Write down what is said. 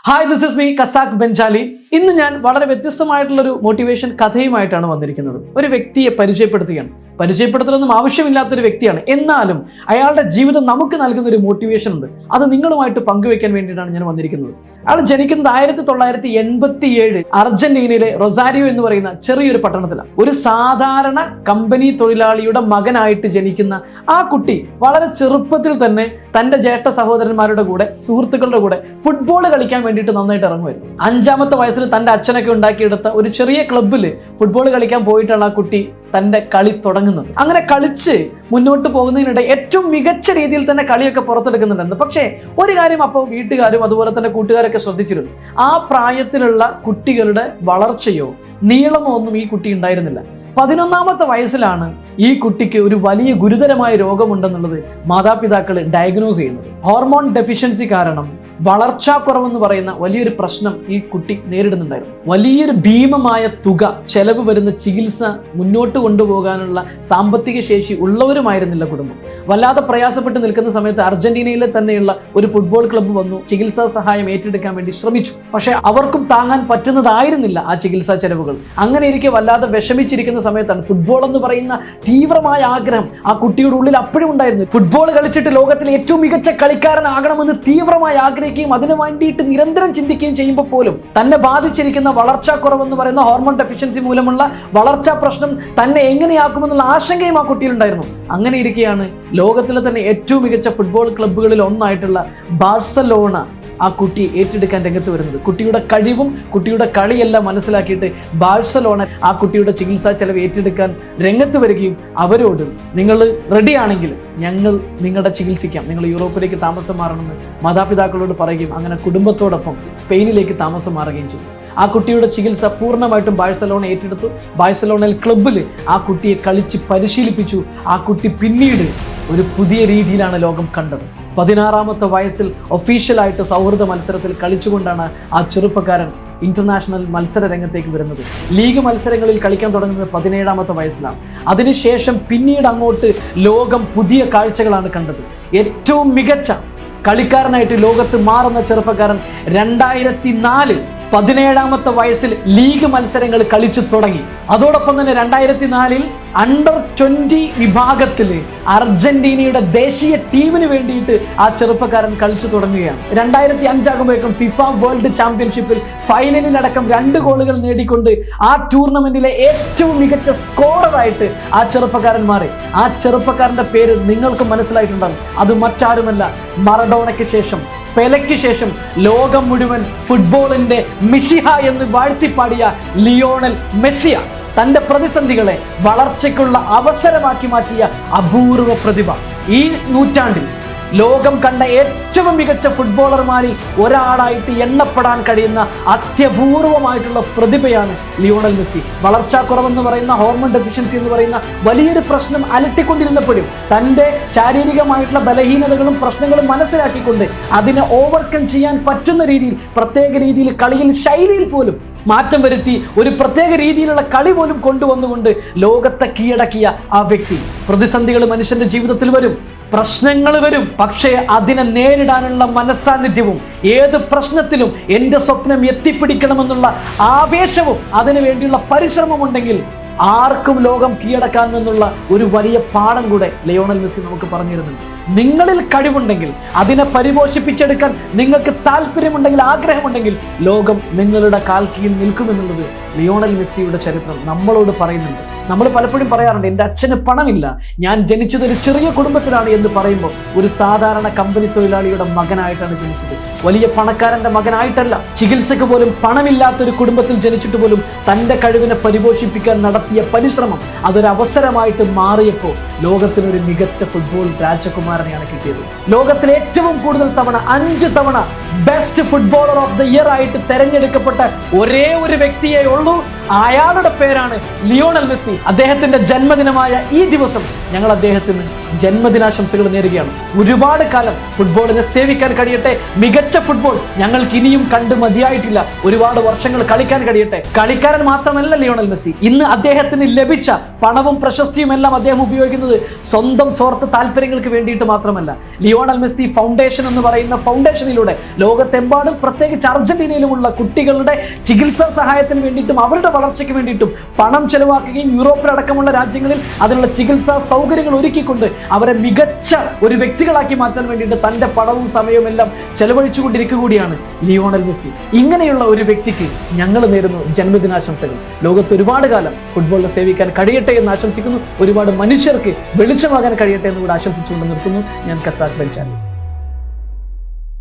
Hi, this is me Kasak Bengali. ഇന്ന് ഞാൻ വളരെ വ്യത്യസ്തമായിട്ടുള്ളൊരു മോട്ടിവേഷൻ കഥയുമായിട്ടാണ് വന്നിരിക്കുന്നത്. ഒരു വ്യക്തിയെ പരിചയപ്പെടുത്തുകയാണ്. പരിചയപ്പെടുത്തലൊന്നും ആവശ്യമില്ലാത്തൊരു വ്യക്തിയാണ്, എന്നാലും അയാളുടെ ജീവിതം നമുക്ക് നൽകുന്ന ഒരു മോട്ടിവേഷൻ ഉണ്ട്. അത് നിങ്ങളുമായിട്ട് പങ്കുവെക്കാൻ വേണ്ടിയിട്ടാണ് ഞാൻ വന്നിരിക്കുന്നത്. അയാൾ ജനിക്കുന്നത് 1987 അർജന്റീനയിലെ റൊസാരിയോ എന്ന് പറയുന്ന ചെറിയൊരു പട്ടണത്തിലാണ്. ഒരു സാധാരണ കമ്പനി തൊഴിലാളിയുടെ മകനായിട്ട് ജനിക്കുന്ന ആ കുട്ടി വളരെ ചെറുപ്പത്തിൽ തന്നെ തൻ്റെ ജ്യേഷ്ഠ സഹോദരന്മാരുടെ കൂടെ, സുഹൃത്തുക്കളുടെ കൂടെ ഫുട്ബോൾ കളിക്കാൻ വേണ്ടിയിട്ട് നന്നായിട്ട് ഇറങ്ങുമായിരുന്നു. 5-ാമത്തെ വയസ്സിൽ തൻ്റെ അച്ഛനൊക്കെ ഉണ്ടാക്കിയെടുത്ത ഒരു ചെറിയ ക്ലബ്ബിൽ ഫുട്ബോൾ കളിക്കാൻ പോയിട്ടാണ് ആ കുട്ടി തൻ്റെ കളി തുടങ്ങുന്നത്. അങ്ങനെ കളിച്ച് മുന്നോട്ട് പോകുന്നതിനിടെ ഏറ്റവും മികച്ച രീതിയിൽ തന്നെ കളിയൊക്കെ പുറത്തെടുക്കുന്നുണ്ടായിരുന്നു. പക്ഷേ ഒരു കാര്യം അപ്പോൾ വീട്ടുകാരും അതുപോലെ തന്നെ കൂട്ടുകാരൊക്കെ ശ്രദ്ധിച്ചിരുന്നു. ആ പ്രായത്തിലുള്ള കുട്ടികളുടെ വളർച്ചയോ നീളമോ ഒന്നും ഈ കുട്ടി ഉണ്ടായിരുന്നില്ല. 11-ാമത്തെ വയസ്സിലാണ് ഈ കുട്ടിക്ക് ഒരു വലിയ ഗുരുതരമായ രോഗമുണ്ടെന്നുള്ളത് മാതാപിതാക്കൾ ഡയഗ്നോസ് ചെയ്യുന്നത്. ഹോർമോൺ ഡെഫിഷ്യൻസി കാരണം വളർച്ചാക്കുറവെന്ന് പറയുന്ന വലിയൊരു പ്രശ്നം ഈ കുട്ടി നേരിടുന്നുണ്ടായിരുന്നു. വലിയൊരു ഭീമമായ തുക ചെലവ് വരുന്ന ചികിത്സ മുന്നോട്ട് കൊണ്ടുപോകാനുള്ള സാമ്പത്തിക ശേഷി ഉള്ളവരുമായിരുന്നില്ല കുടുംബം. വല്ലാതെ പ്രയാസപ്പെട്ട് നിൽക്കുന്ന സമയത്ത് അർജന്റീനയിലെ തന്നെയുള്ള ഒരു ഫുട്ബോൾ ക്ലബ്ബ് വന്നു ചികിത്സാ സഹായം ഏറ്റെടുക്കാൻ വേണ്ടി ശ്രമിച്ചു. പക്ഷേ അവർക്കും താങ്ങാൻ പറ്റുന്നതായിരുന്നില്ല ആ ചികിത്സാ ചെലവുകൾ. അങ്ങനെ ഇരിക്കെ വല്ലാതെ വിഷമിച്ചിരിക്കുന്ന സമയത്താണ് ഫുട്ബോൾ എന്ന് പറയുന്ന തീവ്രമായ ആഗ്രഹം ആ കുട്ടിയുടെ ഉള്ളിൽ അപ്പോഴും ഉണ്ടായിരുന്നു. ഫുട്ബോൾ കളിച്ചിട്ട് ലോകത്തിലെ ഏറ്റവും മികച്ച കളിക്കാരനാകണമെന്ന് തീവ്രമായി ആഗ്രഹിക്കുകയും അതിനു വേണ്ടിയിട്ട് നിരന്തരം ചിന്തിക്കുകയും ചെയ്യുമ്പോൾ പോലും തന്നെ ബാധിച്ചിരിക്കുന്ന വളർച്ചാക്കുറവെന്ന് പറയുന്ന ഹോർമോൺ ഡെഫിഷ്യൻസി മൂലമുള്ള വളർച്ചാ പ്രശ്നം തന്നെ എങ്ങനെയാക്കുമെന്നുള്ള ആശങ്കയും ആ കുട്ടിയിലുണ്ടായിരുന്നു. അങ്ങനെ ഇരിക്കെയാണ് ലോകത്തിലെ തന്നെ ഏറ്റവും മികച്ച ഫുട്ബോൾ ക്ലബ്ബുകളിൽ ഒന്നായിട്ടുള്ള ബാഴ്സലോണ ആ കുട്ടിയെ ഏറ്റെടുക്കാൻ രംഗത്ത് വരുന്നത്. കുട്ടിയുടെ കഴിവും കുട്ടിയുടെ കളിയെല്ലാം മനസ്സിലാക്കിയിട്ട് ബാഴ്സലോണ ആ കുട്ടിയുടെ ചികിത്സാ ചെലവ് ഏറ്റെടുക്കാൻ രംഗത്ത് വരികയും അവരോട് നിങ്ങൾ റെഡിയാണെങ്കിൽ ഞങ്ങൾ നിങ്ങളുടെ ചികിത്സിക്കാം, നിങ്ങൾ യൂറോപ്പിലേക്ക് താമസം മാറണമെന്ന് മാതാപിതാക്കളോട് പറയുകയും അങ്ങനെ കുടുംബത്തോടൊപ്പം സ്പെയിനിലേക്ക് താമസം മാറുകയും ചെയ്തു. ആ കുട്ടിയുടെ ചികിത്സ പൂർണ്ണമായിട്ടും ബാഴ്സലോണ ഏറ്റെടുത്തു. ബാഴ്സലോണയിൽ ക്ലബ്ബിൽ ആ കുട്ടിയെ കളിച്ച് പരിശീലിപ്പിച്ചു. ആ കുട്ടി പിന്നീട് ഒരു പുതിയ രീതിയിലാണ് ലോകം കണ്ടത്. 16-ാമത്തെ വയസ്സിൽ ഒഫീഷ്യലായിട്ട് സൗഹൃദ മത്സരത്തിൽ കളിച്ചുകൊണ്ടാണ് ആ ചെറുപ്പക്കാരൻ ഇന്റർനാഷണൽ മത്സര രംഗത്തേക്ക് വരുന്നത്. ലീഗ് മത്സരങ്ങളിൽ കളിക്കാൻ തുടങ്ങുന്നത് 17-ാമത്തെ വയസ്സിലാണ്. അതിനുശേഷം പിന്നീട് അങ്ങോട്ട് ലോകം പുതിയ കാഴ്ചകളാണ് കണ്ടത്. ഏറ്റവും മികച്ച കളിക്കാരനായിട്ട് ലോകത്ത് മാറുന്ന ചെറുപ്പക്കാരൻ 2004 17-ാമത്തെ വയസ്സിൽ ലീഗ് മത്സരങ്ങൾ കളിച്ചു തുടങ്ങി. അതോടൊപ്പം തന്നെ 2004 അണ്ടർ 20 വിഭാഗത്തിൽ അർജന്റീനയുടെ ദേശീയ ടീമിന് വേണ്ടിയിട്ട് ആ ചെറുപ്പക്കാരൻ കളിച്ചു തുടങ്ങുകയാണ്. 2005 ആകുമ്പോഴേക്കും ഫിഫ വേൾഡ് ചാമ്പ്യൻഷിപ്പിൽ ഫൈനലിലടക്കം 2 ഗോളുകൾ നേടിക്കൊണ്ട് ആ ടൂർണമെന്റിലെ ഏറ്റവും മികച്ച സ്കോററായിട്ട് ആ ചെറുപ്പക്കാരൻ മാറി. ആ ചെറുപ്പക്കാരന്റെ പേര് നിങ്ങൾക്ക് മനസ്സിലായിട്ടുണ്ടാകും. അത് മറ്റാരുമല്ല, മറഡോണയ്ക്ക് ശേഷം, പെലെയ്ക്ക് ശേഷം ലോകം മുഴുവൻ ഫുട്ബോളിന്റെ മിഷിഹ എന്ന് വാഴ്ത്തിപ്പാടിയ ലിയോണൽ മെസ്സിയ. തൻ്റെ പ്രതിസന്ധികളെ വളർച്ചയ്ക്കുള്ള അവസരമാക്കി മാറ്റിയ അപൂർവ പ്രതിഭ. ഈ നൂറ്റാണ്ടിൽ ലോകം കണ്ട ഏറ്റവും മികച്ച ഫുട്ബോളർമാരിൽ ഒരാളായിട്ട് എണ്ണപ്പെടാൻ കഴിയുന്ന അത്യപൂർവമായിട്ടുള്ള പ്രതിഭയാണ് ലിയോണൽ മെസ്സി. വളർച്ചാക്കുറവെന്ന് പറയുന്ന ഹോർമോൺ ഡെഫിഷ്യൻസി എന്ന് പറയുന്ന വലിയൊരു പ്രശ്നം അലട്ടിക്കൊണ്ടിരുന്നപ്പോഴും തൻ്റെ ശാരീരികമായിട്ടുള്ള ബലഹീനതകളും പ്രശ്നങ്ങളും മനസ്സിലാക്കിക്കൊണ്ട് അതിനെ ഓവർകം ചെയ്യാൻ പറ്റുന്ന രീതിയിൽ, പ്രത്യേക രീതിയിൽ കളിയിൽ ശൈലിയിൽ പോലും മാറ്റം വരുത്തി ഒരു പ്രത്യേക രീതിയിലുള്ള കളി പോലും കൊണ്ടുവന്നുകൊണ്ട് ലോകത്തെ കീഴടക്കിയ ആ വ്യക്തി. പ്രതിസന്ധികൾ മനുഷ്യന്റെ ജീവിതത്തിൽ വരും, പ്രശ്നങ്ങൾ വരും, പക്ഷേ അതിനെ നേരിടാനുള്ള മനസ്സാന്നിധ്യവും ഏത് പ്രശ്നത്തിലും എൻ്റെ സ്വപ്നം എത്തിപ്പിടിക്കണമെന്നുള്ള ആവേശവും അതിനു വേണ്ടിയുള്ള പരിശ്രമമുണ്ടെങ്കിൽ ആർക്കും ലോകം കീഴടക്കാമെന്നുള്ള ഒരു വലിയ പാഠം കൂടെ ലിയോണൽ മെസ്സി നമുക്ക് പറഞ്ഞിരുന്നുണ്ട്. നിങ്ങളിൽ കഴിവുണ്ടെങ്കിൽ, അതിനെ പരിപോഷിപ്പിച്ചെടുക്കാൻ നിങ്ങൾക്ക് താല്പര്യമുണ്ടെങ്കിൽ, ആഗ്രഹമുണ്ടെങ്കിൽ ലോകം നിങ്ങളുടെ കാൽ കീഴിൽ നിൽക്കുമെന്നുള്ളത് ലിയോണൽ മെസ്സിയുടെ ചരിത്രം നമ്മളോട് പറയുന്നുണ്ട്. നമ്മൾ പലപ്പോഴും പറയാറുണ്ട്, എൻ്റെ അച്ഛന് പണമില്ല, ഞാൻ ജനിച്ചത് ഒരു ചെറിയ കുടുംബത്തിലാണ് എന്ന് പറയുമ്പോൾ ഒരു സാധാരണ കമ്പനി തൊഴിലാളിയുടെ മകനായിട്ടാണ് ജനിച്ചത്, വലിയ പണക്കാരൻ്റെ മകനായിട്ടല്ല. ചികിത്സക്ക് പോലും പണമില്ലാത്തൊരു കുടുംബത്തിൽ ജനിച്ചിട്ട് പോലും തൻ്റെ കഴിവിനെ പരിപോഷിപ്പിക്കാൻ നടത്തിയ പരിശ്രമം അതൊരു അവസരമായിട്ട് മാറിയപ്പോൾ ലോകത്തിനൊരു മികച്ച ഫുട്ബോൾ രാജകുമാരനെയാണ് കിട്ടിയത്. ലോകത്തിലെ ഏറ്റവും കൂടുതൽ തവണ 5 തവണ best footballer of the year ആയിട്ട് തെരഞ്ഞെടുക്കപ്പെട്ട ഒരേ ഒരു വ്യക്തിയേ ഉള്ളൂ. അയാളുടെ പേരാണ് ലിയോണൽ മെസ്സി. അദ്ദേഹത്തിന്റെ ജന്മദിനമായ ഈ ദിവസം ഞങ്ങൾ അദ്ദേഹത്തിന് ജന്മദിനാശംസകൾ നേരുകയാണ്. ഒരുപാട് കാലം ഫുട്ബോളിനെ സേവിക്കാൻ കഴിയട്ടെ. മികച്ച ഫുട്ബോൾ ഞങ്ങൾക്ക് ഇനിയും കണ്ട് മതിയായിട്ടില്ല. ഒരുപാട് വർഷങ്ങൾ കളിക്കാൻ കഴിയട്ടെ. കളിക്കാരൻ മാത്രമല്ല ലിയോണൽ മെസ്സി. ഇന്ന് അദ്ദേഹത്തിന് ലഭിച്ച പണവും പ്രശസ്തിയും എല്ലാം അദ്ദേഹം ഉപയോഗിക്കുന്നത് സ്വന്തം സ്വാർത്ഥ താല്പര്യങ്ങൾക്ക് വേണ്ടിയിട്ട് മാത്രമല്ല. ലിയോണൽ മെസ്സി ഫൗണ്ടേഷൻ എന്ന് പറയുന്ന ഫൗണ്ടേഷനിലൂടെ ലോകത്തെമ്പാടും പ്രത്യേകിച്ച് അർജന്റീനയിലുമുള്ള കുട്ടികളുടെ ചികിത്സാ സഹായത്തിന് വേണ്ടിയിട്ടും അവരുടെ വളർച്ചയ്ക്ക് വേണ്ടിയിട്ടും പണം ചെലവാക്കുകയും യൂറോപ്പിലടക്കമുള്ള രാജ്യങ്ങളിൽ അതിനുള്ള ചികിത്സാ സൗകര്യങ്ങൾ ഒരുക്കിക്കൊണ്ട് അവരെ മികച്ച ഒരു വ്യക്തികളാക്കി മാറ്റാൻ വേണ്ടിയിട്ട് തൻ്റെ പണവും സമയവും എല്ലാം ചെലവഴിച്ചുകൊണ്ടിരിക്കുക കൂടിയാണ് ലിയോണൽ മെസ്സി. ഇങ്ങനെയുള്ള ഒരു വ്യക്തിക്ക് ഞങ്ങൾ നേരുന്നു ജന്മദിനാശംസകൾ. ലോകത്ത് ഒരുപാട് കാലം ഫുട്ബോളിനെ സേവിക്കാൻ കഴിയട്ടെ എന്ന് ആശംസിക്കുന്നു. ഒരുപാട് മനുഷ്യർക്ക് വെളിച്ചമാകാൻ കഴിയട്ടെ എന്ന് കൂടെ ആശംസിച്ചുകൊണ്ട് നിർത്തുന്നു. ഞാൻ കസാക് ബെൻജാലി.